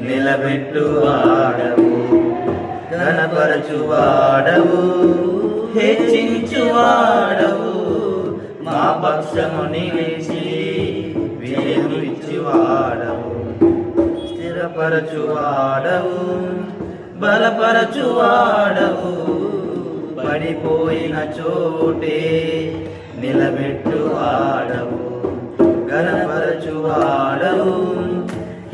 నిలబెట్టువాడవు, ఘనపరచువాడవు, హెచ్చించువాడవు, మా పక్షము నిలిచి విజయము ఇచ్చువాడవు, స్థిరపరచువాడవు, బలపరచువాడవు, పడిపోయిన చోటే నిలబెట్టువాడవు, ఘనపరచువాడవు,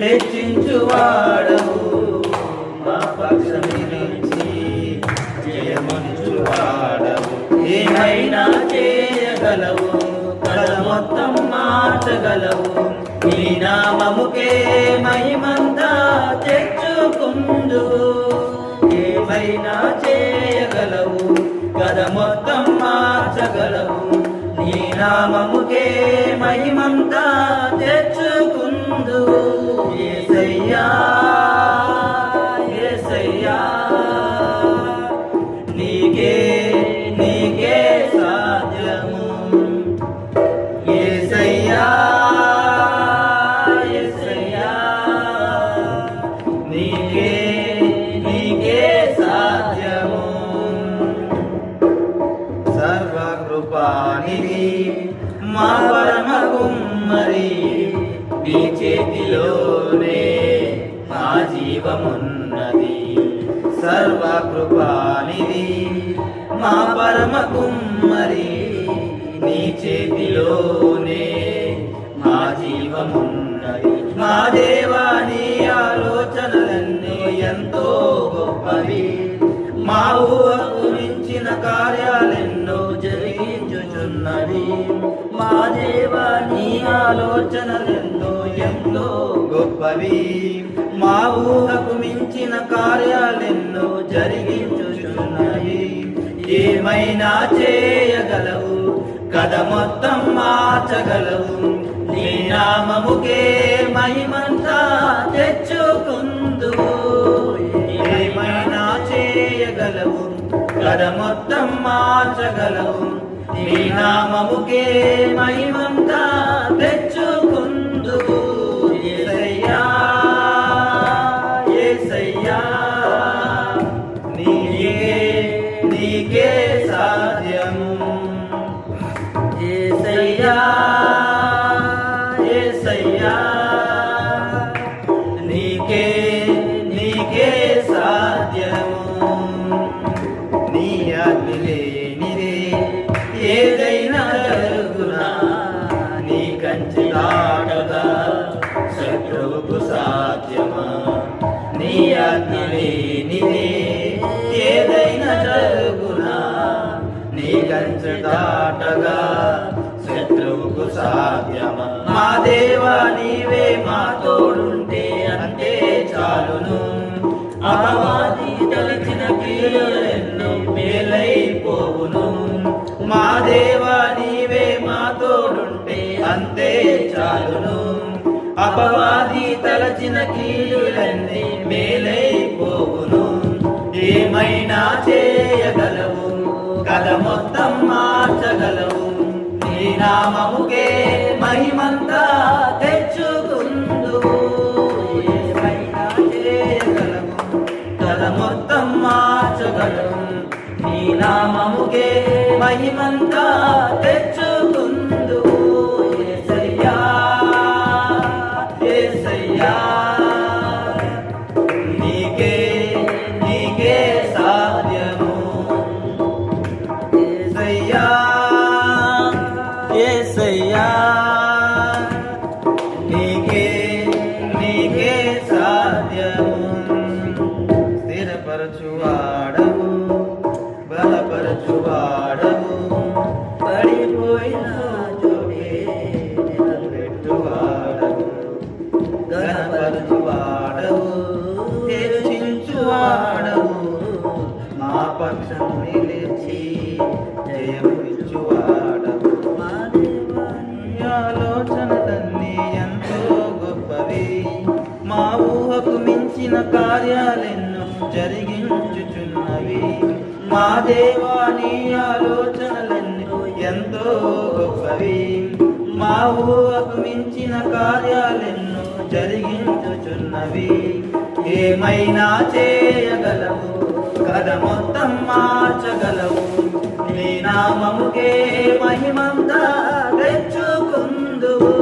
హెచ్చించువాడవు, మా పక్షము నిలిచి జయమునిచ్చువాడవు. ఏమైనా చేయగలవు, కథ మొత్తం మార్చగలవు, నీ నామముకే మహిమంతా తెచ్చుకుందువు. ఏమైనా చేయగలవు, కథ మొత్తం మార్చగలవు, నీ నామముకే మహిమంతా తెచ్చుకుందువు. యేసయ్యా యేసయ్యా నీకే నీకే సాధ్యము. యేసయ్యా యేసయ్యా నీకే నీకే సాధ్యము. సర్వకృపానిధి మా పరమ కుమ్మరి, నీ చేతిలోనే మా జీవమున్నది. సర్వకృపానిధి మా పరమ కుమ్మరి, నీ చేతిలోనే మా జీవమున్నది. మా దేవా నీ ఆలోచనలన్నీ ఎంతో గొప్పవి, మా ఊహకు మించిన కార్యాలెన్నో జరిగించుచున్నవి. మా దేవా నీ ఆలోచనలెన్నో ఎంతో గొప్పవి, మా ఊహకు మించిన కార్యాలెన్నో జరిగించుచున్నవి. ఏమైనా చేయగలవు, కథ మొత్తం మార్చగలవు, నీ నామముకే మహిమంతా తెచ్చుకుందువు. ఏమైనా చేయగలవు, కథ మొత్తం మార్చగలవు, నీ నామముకే మహిమంతా తెచ్చుకుందువు. యేసయ్యా యేసయ్యా నీకే నీకే సాధ్యము. యేసయ్యా యేసయ్యా నీకే నీకే సాధ్యము. నీ ఆజ్ఞ లేనిదే ఏదైనా జరుగునా, నీ కంచె దాటగా శత్రువుకు సాధ్యమా. నీ ఆజ్ఞ లేనిదే ఏదైనా జరుగునా, నీ కంచె దాటగా శత్రువుకు సాధ్యమా. మా దేవా నీవే మా తోడుంటే అంతే చాలును, అపవాది తలచిన కీడులెన్నో మేలైపోవును. మా దేవా నీవే మా తోడుంటే అంతే చాలును, అపవాది తలచిన కీడులన్నీ మేలైపోవును. ఏమైనా చేయగలవు, కథ మొత్తం మార్చగలవు, నీ నామముకే మహిమంతా తెచ్చుకుందువు. ఏమైనా చేయగలవు, కథ మొత్తం మార్చగలవు, నీ నామముకే మహిమంతా తెచ్చుకుందువు. యేసయ్యా యేసయ్యా నీకే నీకే సాధ్యము. యేసయ్యా యేసయ్యా నీకే నీకే సాధ్యము. స్థిరపరచువాడవు, బలపరచువాడవు, పడిపోయిన చోటే నిలబెట్టువాడవు, ఘనపరచువాడవు, హెచ్చించువాడవు, మా పక్షం నిలిచి జయమిచ్చువాడవు. మా దేవా నీ ఆలోచనలన్నీ ఎంతో గొప్పవి, మా ఊహకు మించిన కార్యాలెన్నో జరిగించుచున్నవి. మా దేవా నీ ఆలోచనలెన్నో ఎంతో గొప్పవి, మా ఊహకు మించిన కార్యాలెన్నో జరిగించుచున్నవి. ఏమైనా చేయగలవు, కథ మొత్తం మార్చగలవు. నీ నామముకే మహిమంతా తెచ్చుకుందువు.